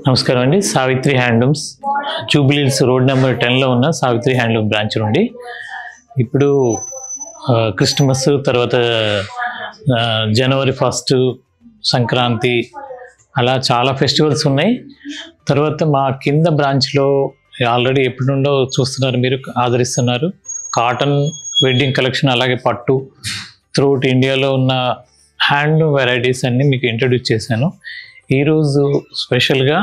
నమస్కారం అండి. Savitri handlooms Jubilee Hills road number 10లో ఉన్న సావిత్రి హ్యాండ్లూమ్ బ్రాంచ్ నుండి ఇప్పుడు క్రిస్మస్ తర్వాత జనవరి 1 సంక్రాంతి అలా చాలా ఫెస్టివల్స్ ఉన్నాయి. తర్వాత మా కింద బ్రాంచ్లో ఆల్రెడీ ఎప్పటి నుండో చూస్తున్నారు, మీరు ఆదరిస్తున్నారు. కాటన్ వెడ్డింగ్ కలెక్షన్ అలాగే పట్టు త్రూఅవుట్ ఇండియాలో ఉన్న హ్యాండ్లూమ్ వెరైటీస్ అన్నీ మీకు ఇంట్రడ్యూస్ చేశాను. ఈరోజు స్పెషల్గా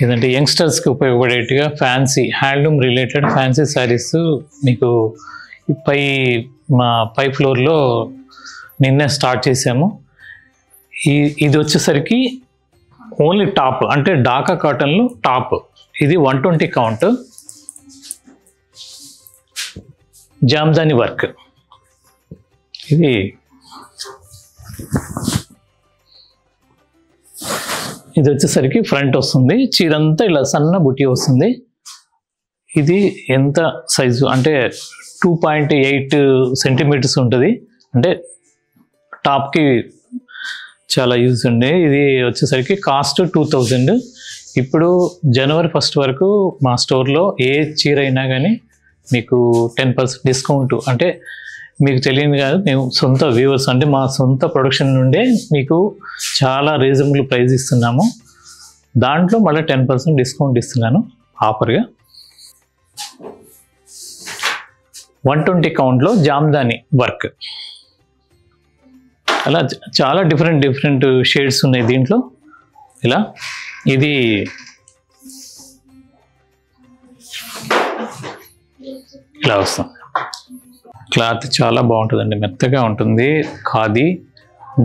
ఏదంటే యంగ్స్టర్స్కి ఉపయోగపడేట్టుగా fancy handloom related fancy saris మీకు పై ఫ్లోర్లో నిన్నే స్టార్ట్ చేసాము. ఇది వచ్చేసరికి ఓన్లీ టాప్ అంటే ఢాకా కాటన్లో టాప్. ఇది 120 కౌంట్ జామ్దాని వర్క్. ఇది వచ్చేసరికి ఫ్రంట్ వస్తుంది, చీరంతా ఇలా సన్న బుట్టి వస్తుంది. ఇది ఎంత సైజు అంటే 2.8 సెంటీమీటర్స్ ఉంటుంది. అంటే టాప్కి చాలా యూజ్ ఉంది. ఇది వచ్చేసరికి కాస్ట్ 2000. ఇప్పుడు జనవరి 1 వరకు మా స్టోర్లో ఏ చీర అయినా కానీ మీకు 10% డిస్కౌంట్. అంటే మీకు తెలియదు కాదు, మేము సొంత వ్యూవర్స్ అంటే మా సొంత ప్రొడక్షన్ నుండే మీకు చాలా రీజనబుల్ ప్రైస్ ఇస్తున్నాము. దాంట్లో మళ్ళీ 10% డిస్కౌంట్ ఇస్తున్నాను ఆఫర్గా. 120 కౌంట్లో జామ్దాని వర్క్. అలా చాలా డిఫరెంట్ షేడ్స్ ఉన్నాయి దీంట్లో. ఇది ఇలా వస్తుంది. క్లాత్ చాలా బాగుంటుందండి, మెత్తగా ఉంటుంది. ఖాదీ,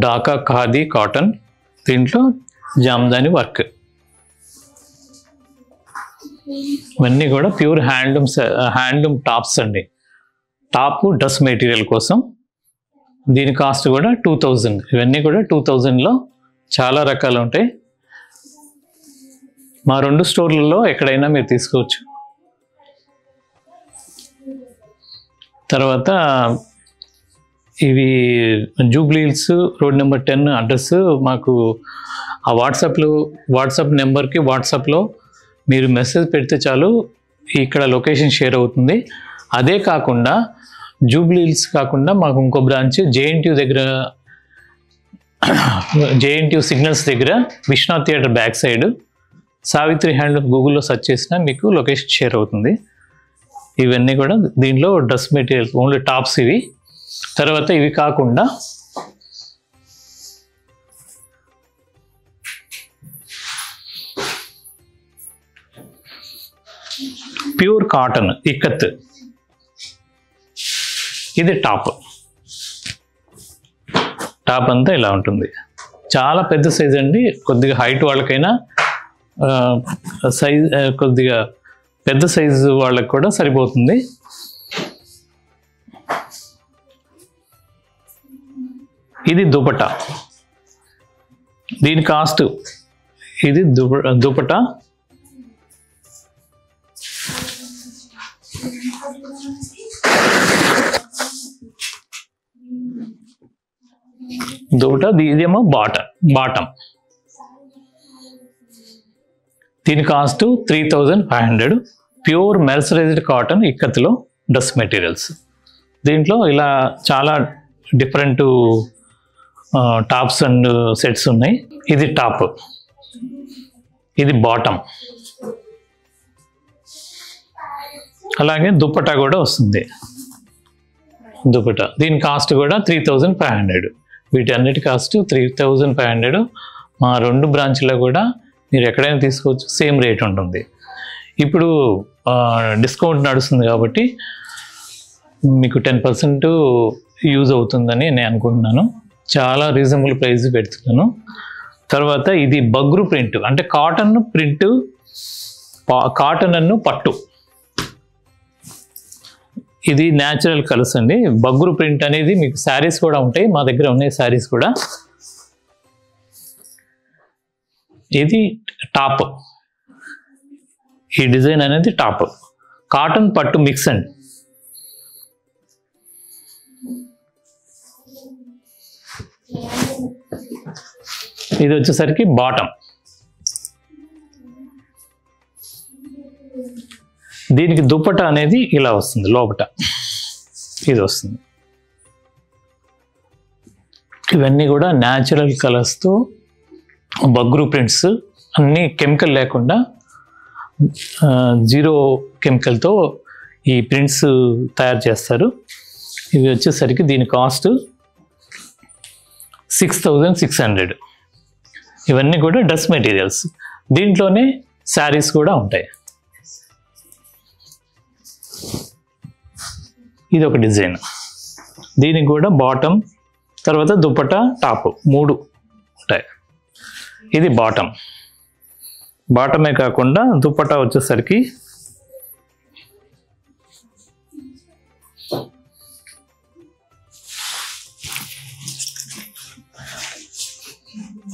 ఢాకా ఖాదీ కాటన్, దీంట్లో జామ్దాని వర్క్. ఇవన్నీ కూడా ప్యూర్ హ్యాండ్లూమ్ టాప్స్ అండి. టాప్ డ్రెస్ మెటీరియల్ కోసం. దీని కాస్ట్ కూడా 2000. ఇవన్నీ కూడా 2000లో చాలా రకాలు ఉంటాయి. మా 2 స్టోర్లలో ఎక్కడైనా మీరు తీసుకోవచ్చు. తర్వాత ఇవి జూబ్లీహిల్స్ రోడ్ నెంబర్ 10 అడ్రస్. మాకు ఆ వాట్సాప్ నెంబర్కి వాట్సాప్లో మీరు మెసేజ్ పెడితే చాలు, ఇక్కడ లొకేషన్ షేర్ అవుతుంది. అదే కాకుండా జూబ్లీహిల్స్ కాకుండా మాకు ఇంకో బ్రాంచ్ జేఎన్టీయూ సిగ్నల్స్ దగ్గర Vishwanath theatre back side Savitri handloom గూగుల్లో సెర్చ్ చేసినా మీకు లొకేషన్ షేర్ అవుతుంది. ఇవన్నీ కూడా దీంట్లో డ్రెస్ మెటీరియల్స్ ఓన్లీ టాప్స్ ఇవి. తర్వాత ఇవి కాకుండా ప్యూర్ కాటన్ ఇక్కత్. ఇది టాప్ అంతా ఇలా ఉంటుంది. చాలా పెద్ద సైజ్ అండి. కొద్దిగా హైట్ వాళ్ళకైనా కొద్దిగా పెద్ద సైజు వాళ్ళకి కూడా సరిపోతుంది. ఇది దుపట్టా. దీని కాస్ట్ ఇది దుపట్టా ఇదేమో బాటం. దీని కాస్ట్ 3500. ప్యూర్ మెర్సరైజ్డ్ కాటన్ ఇక్కత్లో డ్రెస్ మెటీరియల్స్. దీంట్లో ఇలా చాలా డిఫరెంట్ టాప్స్ అండ్ సెట్స్ ఉన్నాయి. ఇది టాప్, ఇది బాటం. అలాగే దుపట్టా కూడా వస్తుంది. దుపట్టా దీని కాస్ట్ కూడా 3500. వీటన్నిటి కాస్ట్ 3500. మా 2 బ్రాంచ్లో కూడా మీరు ఎక్కడైనా తీసుకోవచ్చు, సేమ్ రేట్ ఉంటుంది. ఇప్పుడు డిస్కౌంట్ నడుస్తుంది కాబట్టి మీకు 10% యూజ్ అవుతుందని నేను అనుకుంటున్నాను. చాలా రీజనబుల్ ప్రైస్ పెడుతున్నాను. తర్వాత ఇది బగ్రు ప్రింట్ అంటే కాటన్ ప్రింట్, కాటన్ అన్ను పట్టు. ఇది న్యాచురల్ కలర్స్ అండి. బగ్రు ప్రింట్ అనేది మీకు శారీస్ కూడా ఉంటాయి, మా దగ్గర ఉన్నాయి శారీస్ కూడా. ఇది టాప్. ఈ డిజైన్ అనేది టాప్. కాటన్ పట్టు మిక్స్ అండి. ఇది వచ్చేసరికి బాటమ్. దీనికి దుపట్టా అనేది ఇలా వస్తుంది, లోపట ఇది వస్తుంది. ఇవన్నీ కూడా న్యాచురల్ కలర్స్తో బగ్రూ ప్రింట్స్, అన్నీ కెమికల్ లేకుండా జీరో కెమికల్తో ఈ ప్రింట్స్ తయారు చేస్తారు. ఇవి వచ్చేసరికి దీని కాస్ట్ 6600. ఇవన్నీ కూడా డ్రెస్ మెటీరియల్స్. దీంట్లోనే శారీస్ కూడా ఉంటాయి. ఇది ఒక డిజైన్. దీనికి కూడా బాటమ్, తర్వాత దుపట్టా, టాప్ 3 ఉంటాయి. ఇది బాటమ్. బాటమే కాకుండా దుపట్టా వచ్చేసరికి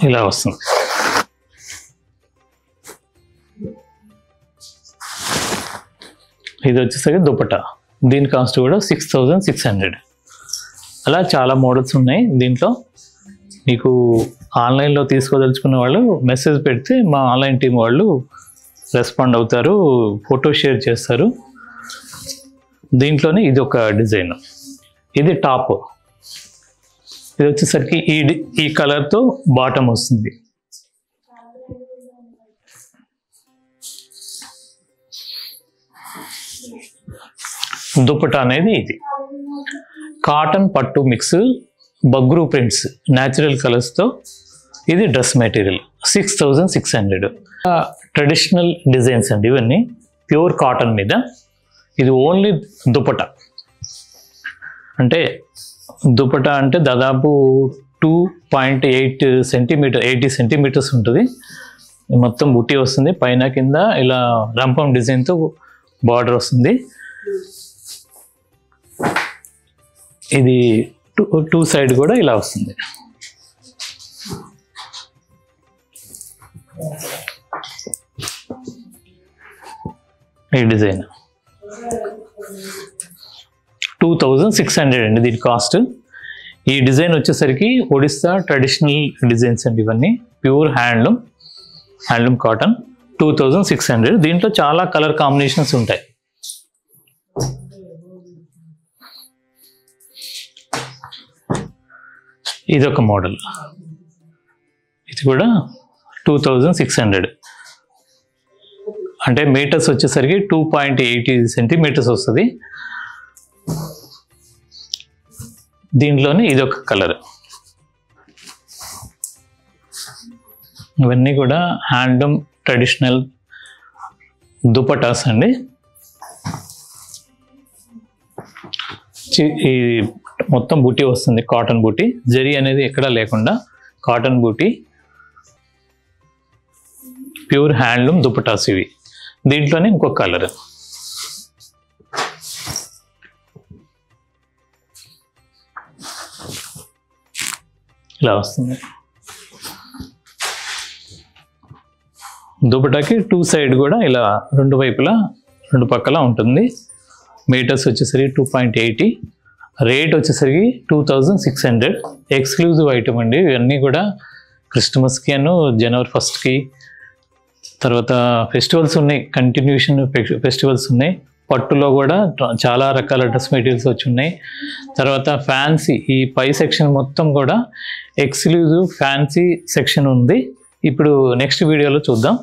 ఇలా వస్తుంది. ఇది వచ్చేసరికి దుపట్టా. దీని కాస్ట్ కూడా 6600. అలా చాలా మోడల్స్ ఉన్నాయి దీంట్లో. మీకు ఆన్లైన్లో తీసుకోదలుచుకున్న వాళ్ళు మెసేజ్ పెడితే మా ఆన్లైన్ టీం వాళ్ళు రెస్పాండ్ అవుతారు, ఫోటో షేర్ చేస్తారు. దీంట్లోనే ఇది ఒక డిజైన్. ఇది టాప్. ఇది వచ్చేసరికి ఈ కలర్తో బాటమ్ వస్తుంది. దుపట్టా అనేది ఇది కాటన్ పట్టు మిక్స్ బగ్రూ ప్రింట్స్ న్యాచురల్ కలర్స్తో. ఇది డ్రెస్ మెటీరియల్ 6600. ట్రెడిషనల్ డిజైన్స్ అండి ఇవన్నీ, ప్యూర్ కాటన్ మీద. ఇది ఓన్లీ దుపట్టా. అంటే దుపట్టా అంటే దాదాపు 2.8 సెంటీమీటర్ 80 సెంటీమీటర్స్ ఉంటుంది. మొత్తం బుట్టి వస్తుంది, పైన కింద ఇలా రంపం డిజైన్తో బార్డర్ వస్తుంది. ఇది టూ సైడ్ కూడా ఇలా వస్తుంది. ఈ డిజైన్ 2600 అండి దీని కాస్ట్. ఈ డిజైన్ వచ్చేసరికి ఒడిస్సా ట్రెడిషనల్ డిజైన్స్ అండి ఇవన్నీ, ప్యూర్ హ్యాండ్లూమ్ కాటన్. 2600. దీంట్లో చాలా కలర్ కాంబినేషన్స్ ఉంటాయి. ఇది ఒక మోడల్. ఇది కూడా 2600. అంటే మీటర్స్ వచ్చేసరికి 2.80 సెంటీమీటర్స్ వస్తుంది. దీంట్లోనే ఇది ఒక కలర్. ఇవన్నీ కూడా హ్యాండ్లూమ్ ట్రెడిషనల్ దుపటాస్ అండి. ఈ మొత్తం బూటీ వస్తుంది, కాటన్ బూటీ. జరీ అనేది ఎక్కడా లేకుండా కాటన్ బూటీ, ప్యూర్ హ్యాండ్లూమ్ దుపటాస్ ఇవి. దీంట్లోనే ఇంకొక కలర్. ఇలా వస్తుంది. దుపటాకి 2 సైడ్ కూడా ఇలా రెండు వైపులా 2 పక్కల ఉంటుంది. మీటర్స్ వచ్చేసరికి 2.80. రేట్ వచ్చేసరికి 2600. ఎక్స్క్లూజివ్ ఐటమ్ అండి ఇవన్నీ కూడా. క్రిస్మస్కి జనవరి 1కి తర్వాత ఫెస్టివల్స్ ఉన్నాయి, కంటిన్యూషన్ ఫెస్టివల్స్ ఉన్నాయి. పట్టులో కూడా చాలా రకాల డ్రెస్ మెటీరియల్స్ వచ్చి ఉన్నాయి. తర్వాత ఫ్యాన్సీ, ఈ పై సెక్షన్ మొత్తం కూడా ఎక్స్క్లూజివ్ ఫ్యాన్సీ సెక్షన్ ఉంది. ఇప్పుడు నెక్స్ట్ వీడియోలో చూద్దాం.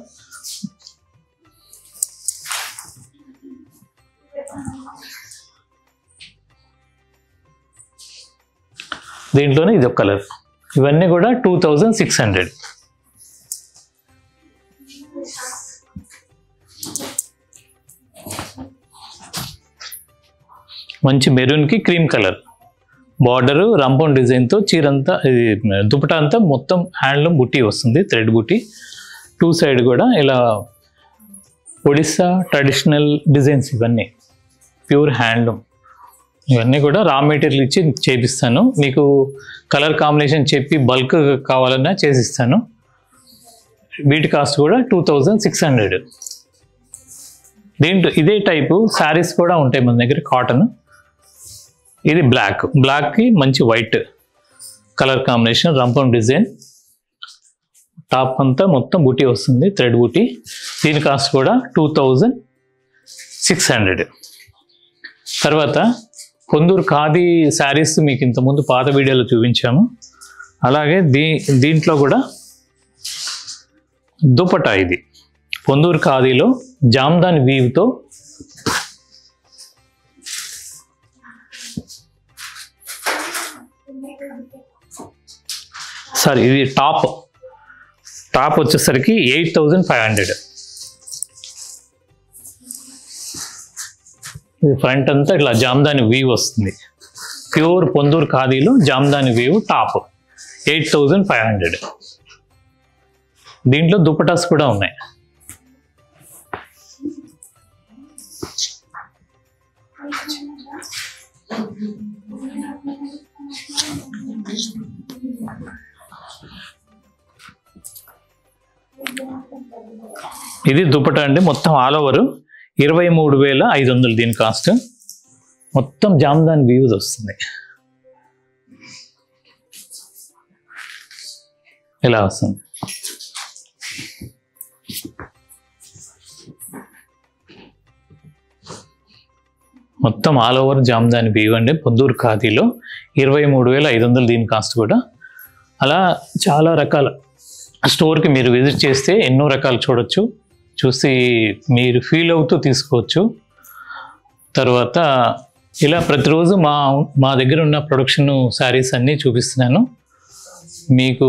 దీంట్లోనే ఇది ఒక కలర్. ఇవన్నీ కూడా 2600. మంచి మెరూన్కి క్రీమ్ కలర్ బార్డరు, రంపం డిజైన్తో చీరంతా, ఇది దుపట్టా అంతా మొత్తం హ్యాండ్లూమ్ బుట్టి వస్తుంది, థ్రెడ్ బుట్టి. 2 సైడ్ కూడా ఇలా ఒడిస్సా ట్రెడిషనల్ డిజైన్స్ ఇవన్నీ, ప్యూర్ హ్యాండ్లూమ్. ఇవన్నీ కూడా రా మెటీరియల్ ఇచ్చి చేపిస్తాను. మీకు కలర్ కాంబినేషన్ చెప్పి బల్క్ కావాలన్నా చేసిస్తాను. వీటి కాస్ట్ కూడా 2600. దీంట్లో ఇదే టైపు శారీస్ కూడా ఉంటాయి మన దగ్గర, కాటన్. ఇది బ్లాక్కి మంచి వైట్ కలర్ కాంబినేషన్, రంపం డిజైన్. టాప్ అంతా మొత్తం బూటీ వస్తుంది, థ్రెడ్ బూటీ. దీని కాస్ట్ కూడా 2600. 600. తర్వాత పొందూరు ఖాదీ శారీస్ మీకు ఇంతకుముందు పాత వీడియోలో చూపించాము. అలాగే దీంట్లో కూడా దుపట్టా, ఇది పొందూరు ఖాదీలో జామ్దాని వీవ్తో ఇది టాప్ వచ్చేసరికి 8500. ఇది ఫ్రంట్ అంతా ఇట్లా జామ్దాని వీవ్ వస్తుంది. ప్యూర్ పొందూరు ఖాదీలో జామ్దాని వీవ్ టాప్ 8500. దీంట్లో దుపటాస్ కూడా ఉన్నాయి. ఇది దుపట్టా అండి, మొత్తం ఆల్ ఓవర్ 23,500 దీని కాస్ట్. మొత్తం జామ్దాని వీవ్స్ వస్తుంది. ఇలా వస్తుంది. మొత్తం ఆల్ ఓవర్ జామ్దాని వీవ్ అండి, పొందూరు ఖాదీలో 23,500 దీని కాస్ట్ కూడా. అలా చాలా రకాల స్టోర్కి మీరు విజిట్ చేస్తే ఎన్నో రకాలు చూసి మీరు ఫీల్ అవుతూ తీసుకోవచ్చు. తర్వాత ఇలా ప్రతిరోజు మా దగ్గర ఉన్న ప్రొడక్షన్ శారీస్ అన్నీ చూపిస్తున్నాను. మీకు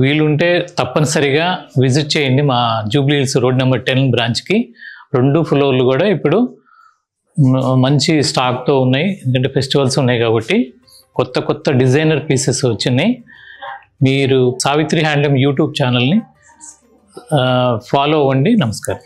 వీలుంటే తప్పనిసరిగా విజిట్ చేయండి మా జూబ్లీ హిల్స్ రోడ్ నెంబర్ 10 బ్రాంచ్కి. 2 ఫ్లోర్లు కూడా ఇప్పుడు మంచి స్టాక్తో ఉన్నాయి, ఎందుకంటే ఫెస్టివల్స్ ఉన్నాయి కాబట్టి కొత్త డిజైనర్ పీసెస్ వచ్చినాయి. మీరు సావిత్రి హ్యాండ్లూమ్ యూట్యూబ్ ఛానల్ని ఫాలో అవ్వండి. నమస్కారం.